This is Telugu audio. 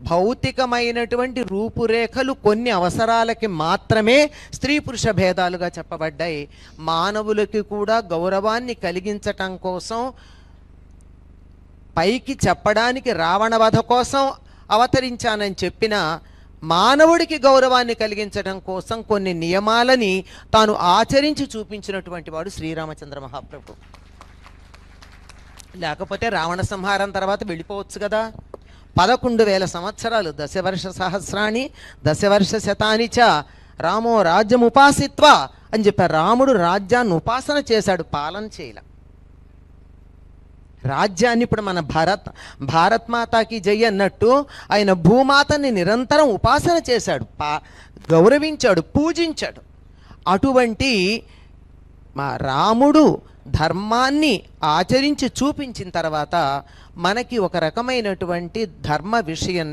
భౌతికమైనటువంటి రూపురేఖలు కొన్ని అవసరాలకి మాత్రమే స్త్రీ పురుష భేదాలుగా చెప్పబడ్డాయి. మానవులకి కూడా గౌరవాన్ని కలిగించటం కోసం, పైకి చెప్పడానికి రావణ వధ కోసం అవతరించానని చెప్పిన మానవుడికి గౌరవాన్ని కలిగించడం కోసం కొన్ని నియమాలని తాను ఆచరించి చూపించినటువంటి వాడు శ్రీరామచంద్ర మహాప్రభు. లేకపోతే రావణ సంహారం తర్వాత వెళ్ళిపోవచ్చు కదా. 11,000 సంవత్సరాలు, దశవర్ష సహస్రాణి దశవర్ష శతాని చ రామో రాజ్యం ఉపాసిత్వ అని చెప్పారు. రాముడు రాజ్యాన్ని ఉపాసన చేశాడు, పాలన చేయలే. రాజ్యాన్ని ఇప్పుడు మన భారత్ మాతాకి జై అన్నట్టు ఆయన భూమాతని నిరంతరం ఉపాసన చేశాడు, గౌరవించాడు, పూజించాడు. అటువంటి మా రాముడు ధర్మాన్ని ఆచరించి చూపించిన తర్వాత మనకి ఒక రకమైనటువంటి ధర్మ విషయం